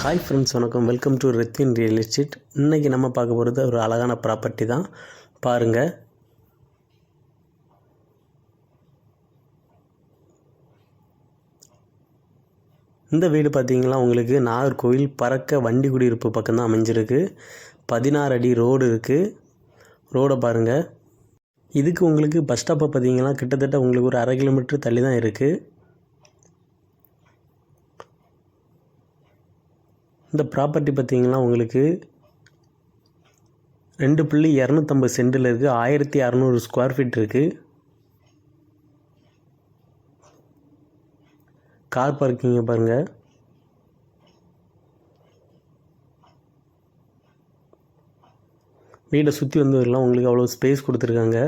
Hi friends, வணக்கம். Welcome to Rethvin real estate. இன்றைக்கி நம்ம பார்க்க போகிறது ஒரு அழகான ப்ராப்பர்ட்டி தான். பாருங்கள், இந்த வீடு பார்த்திங்கன்னா உங்களுக்கு நாகர்கோவில் பறக்க வண்டி குடியிருப்பு பக்கம் தான் அமைஞ்சிருக்கு. 16 அடி ரோடு இருக்குது. ரோடை பாருங்கள். இதுக்கு உங்களுக்கு பஸ் ஸ்டாப்பை பார்த்திங்கன்னா கிட்டத்தட்ட உங்களுக்கு ஒரு 1/2 கிலோமீட்டர் தள்ளி தான் இருக்குது. இந்த ப்ராப்பர்ட்டி பார்த்திங்கன்னா உங்களுக்கு 2.250 சென்டில் இருக்குது. 1600 ஸ்கொயர் ஃபீட் இருக்குது. கார் பார்க்கிங்கை பாருங்கள். வீடை சுற்றி வந்து வரலாம். உங்களுக்கு அவ்வளோ ஸ்பேஸ் கொடுத்துருக்காங்க.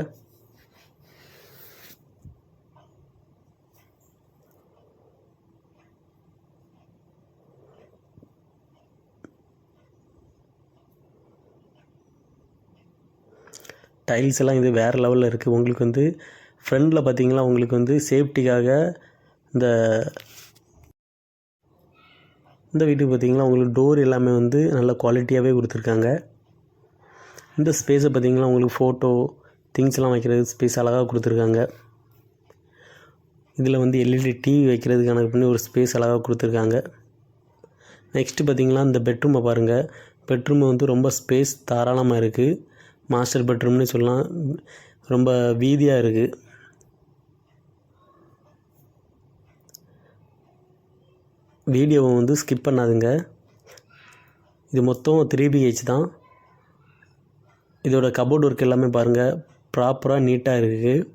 டைல்ஸ் எல்லாம் இது வேறு லெவலில் இருக்குது. உங்களுக்கு வந்து ஃப்ரண்டில் பார்த்திங்கன்னா உங்களுக்கு வந்து சேஃப்டிக்காக இந்த வீட்டுக்கு பார்த்திங்கன்னா உங்களுக்கு டோர் எல்லாமே வந்து நல்ல குவாலிட்டியாகவே கொடுத்துருக்காங்க. இந்த ஸ்பேஸை பார்த்திங்கன்னா உங்களுக்கு ஃபோட்டோ திங்ஸ்லாம் வைக்கிறது ஸ்பேஸ் அழகாக கொடுத்துருக்காங்க. இதில் வந்து எல்இடி டிவி வைக்கிறதுக்கான பண்ணி ஒரு ஸ்பேஸ் அழகாக கொடுத்துருக்காங்க. நெக்ஸ்ட்டு பார்த்திங்கன்னா இந்த பெட்ரூமை பாருங்கள். பெட்ரூம் வந்து ரொம்ப ஸ்பேஸ் தாராளமாக இருக்குது. மாஸ்டர் பெட்ரூம்னு சொல்லலாம். ரொம்ப வீதியாக இருக்குது. வீடியோவை வந்து ஸ்கிப் பண்ணாதுங்க. இது மொத்தம் 3 BH தான். இதோட கபோர்ட் ஒர்க் எல்லாமே பாருங்கள், ப்ராப்பராக நீட்டாக இருக்குது.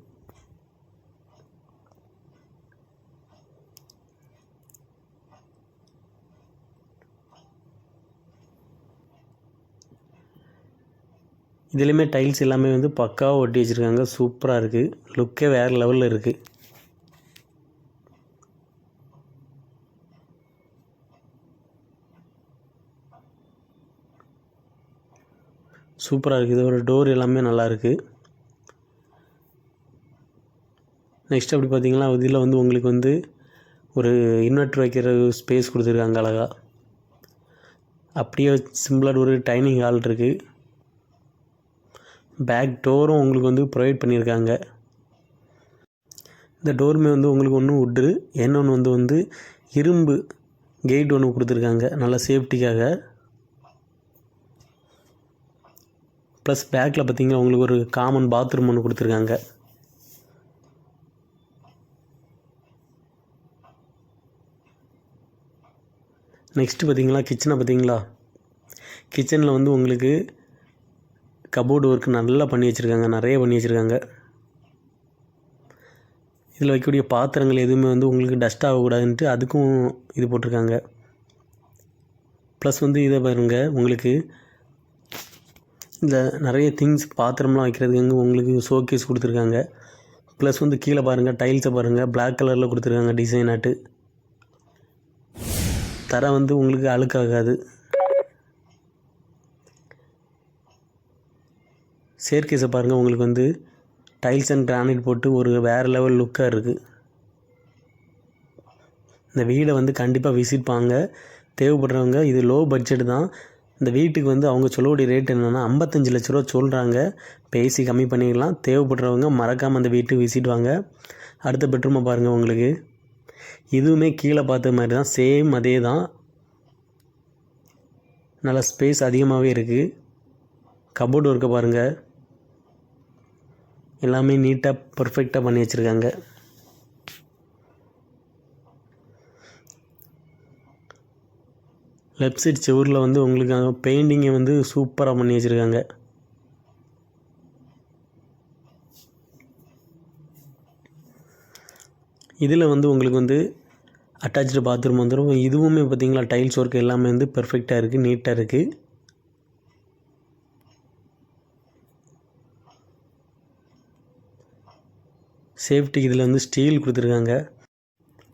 இதுலேயுமே டைல்ஸ் எல்லாமே வந்து பக்காவாக ஒட்டி வச்சுருக்காங்க. சூப்பராக இருக்குது. லுக்கே வேறு லெவலில் இருக்குது. சூப்பராக இருக்குது. இதோட டோர் எல்லாமே நல்லா இருக்குது. நெக்ஸ்ட் அப்படி பார்த்திங்கன்னா இதில் வந்து உங்களுக்கு வந்து ஒரு இன்வெர்ட்டர் வைக்கிற ஸ்பேஸ் கொடுத்துருக்காங்க அழகாக. அப்படியே சிம்பிளாக ஒரு டைனிங் ஹால் இருக்குது. பேக் டோரும் உங்களுக்கு வந்து ப்ரொவைட் பண்ணியிருக்காங்க. இந்த டோருமே வந்து உங்களுக்கு ஒன்று உட்டு, இன்னொன்று வந்து இரும்பு கேட் ஒன்று கொடுத்துருக்காங்க நல்ல சேஃப்டிக்காக. ப்ளஸ் பேக்கில் பார்த்திங்கன்னா உங்களுக்கு ஒரு காமன் பாத்ரூம் ஒன்று கொடுத்துருக்காங்க. நெக்ஸ்ட்டு பார்த்திங்களா கிச்சனை பார்த்திங்களா. கிச்சனில் வந்து உங்களுக்கு கபோர்டு ஒர்க் நல்லா பண்ணி வச்சுருக்காங்க. நிறைய பண்ணி வச்சுருக்காங்க. இதில் வைக்கக்கூடிய பாத்திரங்கள் எதுவுமே வந்து உங்களுக்கு டஸ்ட் ஆகக்கூடாதுன்ட்டு அதுக்கும் இது போட்டிருக்காங்க. ப்ளஸ் வந்து இதை பாருங்கள், உங்களுக்கு இந்த நிறைய திங்ஸ் பாத்திரம்லாம் வைக்கிறதுக்கு உங்களுக்கு ஷோகேஸ் கொடுத்துருக்காங்க. ப்ளஸ் வந்து கீழே பாருங்கள், டைல்ஸை பாருங்கள், பிளாக் கலரில் கொடுத்துருக்காங்க டிசைன் ஆட்டு. தரை வந்து உங்களுக்கு அழுக்காகாது. ஸ்டேர்கேஸை பாருங்கள், உங்களுக்கு வந்து டைல்ஸ் அண்ட் கிரானைட் போட்டு ஒரு வேறு லெவல் லுக்காக இருக்குது. இந்த வீடை வந்து கண்டிப்பாக விசிட் பாங்க. தேவைப்படுறவங்க, இது லோ பட்ஜெட் தான். இந்த வீட்டுக்கு வந்து அவங்க சொல்லக்கூடிய ரேட் என்னென்னா 55 லட்ச ரூபா சொல்கிறாங்க. பேசி கம்மி பண்ணிக்கலாம். தேவைப்படுறவங்க மறக்காமல் அந்த வீட்டுக்கு விசிட் வாங்க. அடுத்த பெட்ரூமை பாருங்கள். உங்களுக்கு இதுவுமே கீழே பார்த்த மாதிரி தான், சேம் அதே தான். நல்ல ஸ்பேஸ் அதிகமாகவே இருக்குது. கபோர்டு ஒர்க்கை பாருங்கள், எல்லாமே நீட்டாக பர்ஃபெக்டாக பண்ணி வச்சுருக்காங்க. லெஃப்ட் சைட் செவரில் வந்து உங்களுக்கு பெயிண்டிங்கை வந்து சூப்பராக பண்ணி வச்சுருக்காங்க. இதில் வந்து உங்களுக்கு வந்து அட்டாச்சு பாத்ரூம் வந்துடும். இதுவுமே பார்த்திங்களா டைல்ஸ் ஒர்க் எல்லாமே வந்து பெர்ஃபெக்டாக இருக்குது, நீட்டாக இருக்குது. சேஃப்டிக்கு இதில் வந்து ஸ்டீல் கொடுத்துருக்காங்க.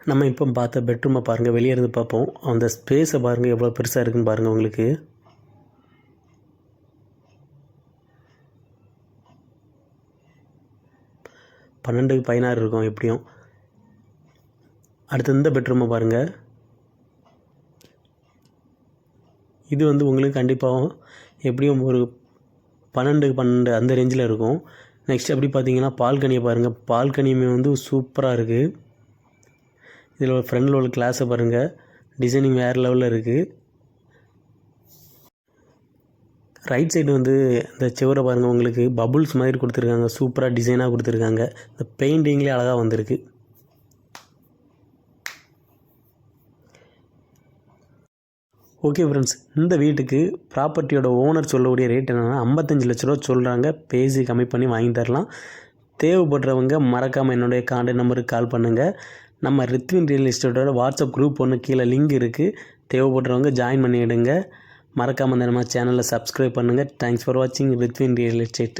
நம்ம இப்போ பார்த்த பெட்ரூமை பாருங்கள், வெளியே இருந்து பார்ப்போம். அந்த ஸ்பேஸை பாருங்கள் எவ்வளோ பெருசாக இருக்குதுன்னு பாருங்கள். உங்களுக்கு 12x16 இருக்கும் எப்படியும். அடுத்து இந்த பெட்ரூமை பாருங்கள். இது வந்து உங்களுக்கு கண்டிப்பாக எப்படியும் ஒரு 12 அந்த ரேஞ்சில் இருக்கும். நெக்ஸ்ட் அப்படி பார்த்தீங்கன்னா பால்கனியை பாருங்கள். பால்கனியுமே வந்து சூப்பராக இருக்குது. இதில் ஃப்ரண்டில் உள்ள கிளாஸை பாருங்கள், டிசைனிங் வேறு லெவலில் இருக்குது. ரைட் சைடு வந்து இந்த சுவரை பாருங்கள், உங்களுக்கு பபுள்ஸ் மாதிரி கொடுத்துருக்காங்க, சூப்பராக டிசைனாக கொடுத்துருக்காங்க. இந்த பெயிண்டிங்லேயே அழகாக வந்திருக்கு. ஓகே ஃப்ரெண்ட்ஸ், இந்த வீட்டுக்கு ப்ராப்பர்ட்டியோட ஓனர் சொல்லக்கூடிய ரேட் என்னென்னா 55 லட்ச ரூபா சொல்கிறாங்க. பேசி கம்மி பண்ணி வாங்கி தரலாம். தேவைப்படுறவங்க மறக்காமல் என்னுடைய கான்டாக்ட் நம்பருக்கு கால் பண்ணுங்கள். நம்ம ரித்வின் ரியல் எஸ்டேட்டோட வாட்ஸ்அப் குரூப் ஒன்று கீழே லிங்க் இருக்குது. தேவைப்படுறவங்க ஜாயின் பண்ணிவிடுங்க. மறக்காமல் நம்ம சேனலை சப்ஸ்கிரைப் பண்ணுங்கள். தேங்க்ஸ் ஃபார் வாட்சிங் ரித்வின் ரியல் எஸ்டேட்.